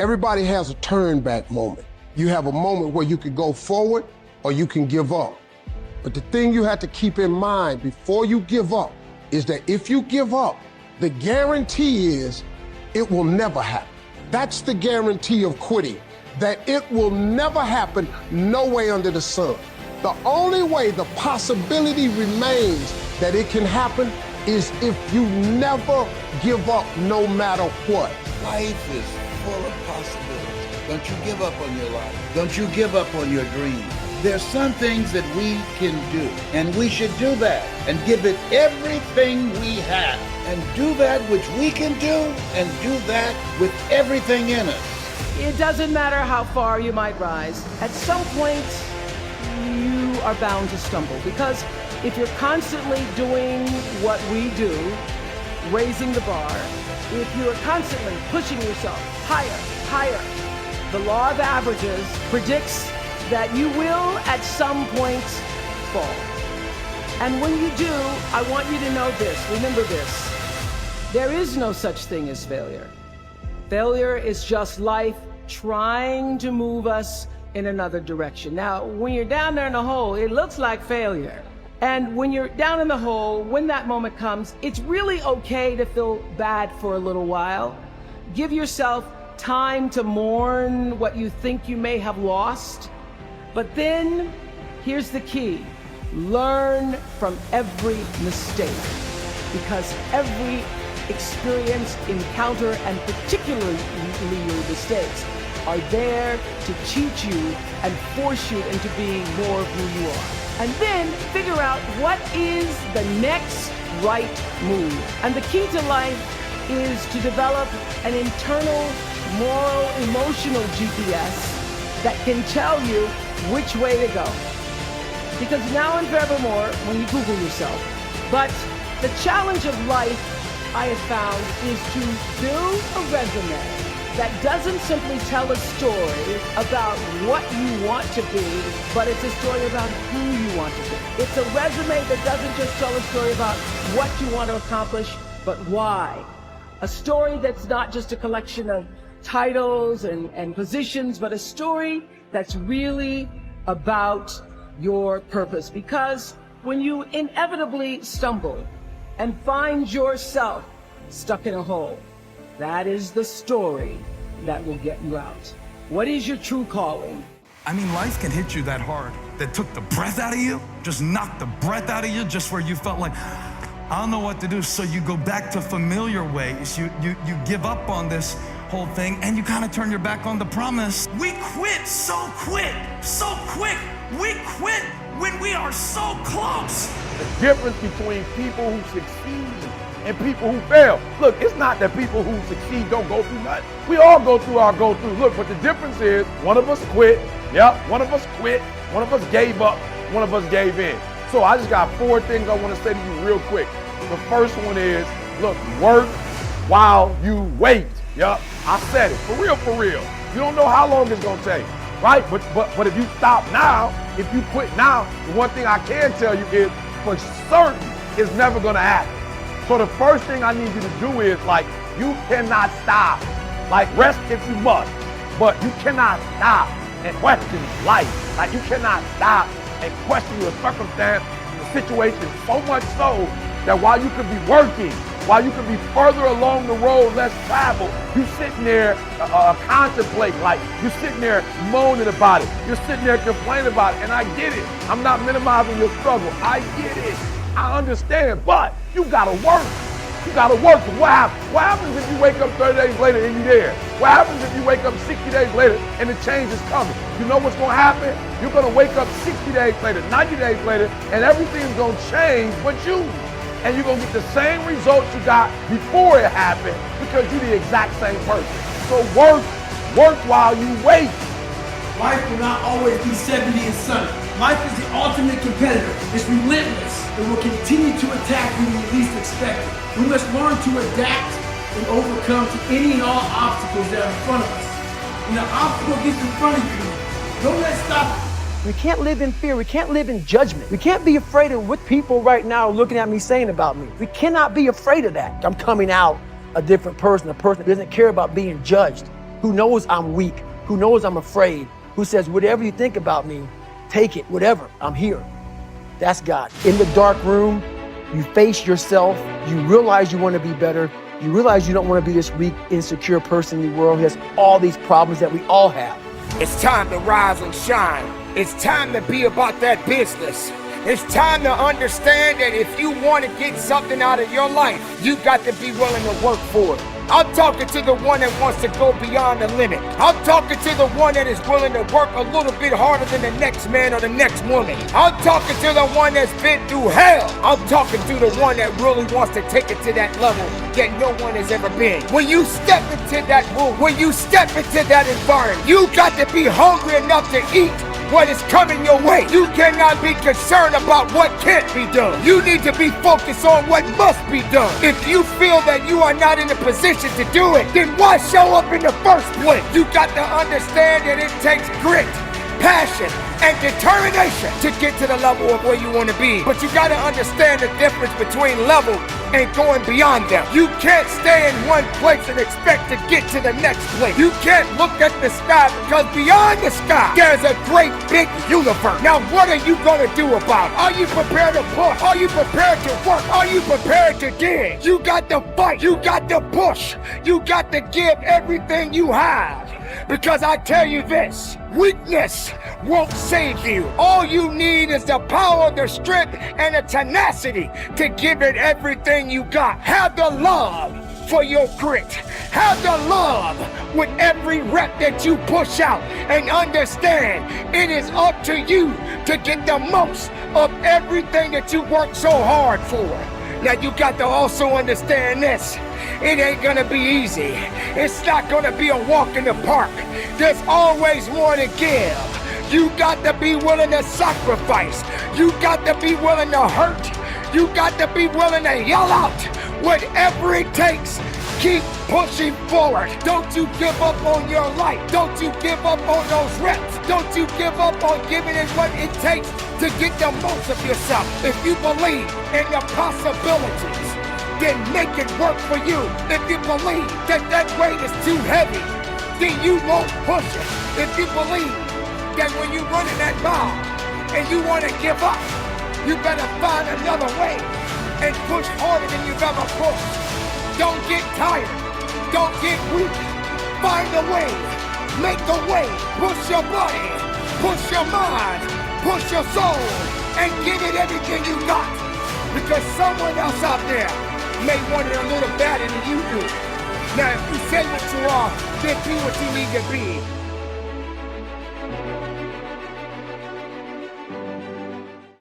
Everybody has a turn back moment. You have a moment where you can go forward or you can give up. But the thing you have to keep in mind before you give up is that if you give up, the guarantee is it will never happen. That's the guarantee of quitting, that it will never happen, no way under the sun. The only way the possibility remains that it can happen is if you never give up no matter what. Life is full of possibilities. Don't you give up on your life. Don't you give up on your dreams. There's some things that we can do, and we should do that and give it everything we have, and do that which we can do, and do that with everything in us. It doesn't matter how far you might rise. At some point, you are bound to stumble, because if you're constantly doing what we do, raising the bar, if you are constantly pushing yourself higher, the law of averages predicts that you will at some point fall. And when you do, I want you to know this, remember this, there is no such thing as failure. Failure is just life trying to move us in another direction. Now, when you're down there in the hole, it looks like failure. And when you're down in the hole, when that moment comes, it's really okay to feel bad for a little while. Give yourself time to mourn what you think you may have lost. But then, here's the key. Learn from every mistake, because every experience, encounter, and particularly your mistakes are there to teach you and force you into being more of who you are. And then figure out what is the next right move. And the key to life is to develop an internal, moral, emotional GPS that can tell you which way to go. Because now and forevermore, when you Google yourself. But the challenge of life, I have found, is to build a resume that doesn't simply tell a story about what you want to be, but it's a story about who you want to be. It's a resume that doesn't just tell a story about what you want to accomplish, but why. A story that's not just a collection of titles and positions, but a story that's really about your purpose. Because when you inevitably stumble and find yourself stuck in a hole, that is the story that will get you out. What is your true calling? I mean, life can hit you that hard, that took the breath out of you, just knocked the breath out of you, just where you felt like, I don't know what to do. So you go back to familiar ways. You give up on this whole thing, and you kind of turn your back on the promise. We quit so quick. We quit when we are so close. The difference between people who succeed and people who fail. Look, it's not that people who succeed don't go through nothing. We all go through our go-through. Look, but the difference is one of us quit. Yep, one of us quit. One of us gave up. One of us gave in. So I just got 4 things I want to say to you real quick. The first one is, look, work while you wait. Yep, I said it. For real. You don't know how long it's going to take, right? But if you stop now, if you quit now, the one thing I can tell you is, for certain, it's never going to happen. So the first thing I need you to do is, like, you cannot stop. Like, rest if you must, but you cannot stop and question life. Like, you cannot stop and question your circumstance, the situation, so much so that while you could be working, while you could be further along the road, less traveled, you sitting there contemplating, like, you're sitting there moaning about it. You're sitting there complaining about it, and I get it. I'm not minimizing your struggle. I get it. I understand, but you gotta work. You gotta work. What happens? What happens if you wake up 30 days later and you're there? What happens if you wake up 60 days later and the change is coming? You know what's gonna happen? You're gonna wake up 60 days later, 90 days later, and everything's gonna change but you. And you're gonna get the same results you got before it happened, because you're the exact same person. So work while you wait. Life will not always be 70 and sunny. Life is the ultimate competitor. It's relentless. It will continue to attack when you least expect it. We must learn to adapt and overcome to any and all obstacles that are in front of us. When the obstacle gets in front of you, don't let it stop it. We can't live in fear. We can't live in judgment. We can't be afraid of what people right now are looking at me saying about me. We cannot be afraid of that. I'm coming out a different person, a person that doesn't care about being judged. who knows I'm weak, who knows I'm afraid, who says, whatever you think about me, take it, whatever, I'm here. That's God. In the dark room, you face yourself, you realize you want to be better, you realize you don't want to be this weak, insecure person in the world who has all these problems that we all have. It's time to rise and shine. It's time to be about that business. It's time to understand that if you want to get something out of your life, you got to be willing to work for it. I'm talking to the one that wants to go beyond the limit. I'm talking to the one that is willing to work a little bit harder than the next man or the next woman. I'm talking to the one that's been through hell. I'm talking to the one that really wants to take it to that level that no one has ever been. When you step into that room, when you step into that environment, you got to be hungry enough to eat what is coming your way. You cannot be concerned about what can't be done. You need to be focused on what must be done. If you feel that you are not in a position to do it, then why show up in the first place? You got to understand that it takes grit, passion, and determination to get to the level of where you want to be. But you got to understand the difference between level and going beyond them. You can't stay in one place and expect to get to the next place. You can't look at the sky, because beyond the sky, there's a great big universe. Now, what are you going to do about it? Are you prepared to push? Are you prepared to work? Are you prepared to dig? You got to fight. You got to push. You got to give everything you have. Because I tell you this, weakness won't save you. All you need is the power, the strength, and the tenacity to give it everything you got. Have the love for your grit. Have the love with every rep that you push out. And understand, it is up to you to get the most of everything that you work so hard for. Now you got to also understand this. It ain't gonna be easy. It's not gonna be a walk in the park. There's always more to give. You got to be willing to sacrifice. You got to be willing to hurt. You got to be willing to yell out. Whatever it takes, keep pushing forward. Don't you give up on your life. Don't you give up on those reps. Don't you give up on giving it what it takes to get the most of yourself. If you believe in the possibilities, then make it work for you. If you believe that that weight is too heavy, then you won't push it. If you believe that when you're running that mile and you want to give up, you better find another way and push harder than you've ever pushed. Don't get tired. Don't get weak. Find a way. Make a way. Push your body. Push your mind. Push your soul. And give it everything you got. Because someone else out there may want it a little better than you do. Now, if you say what you are, then be what you need to be.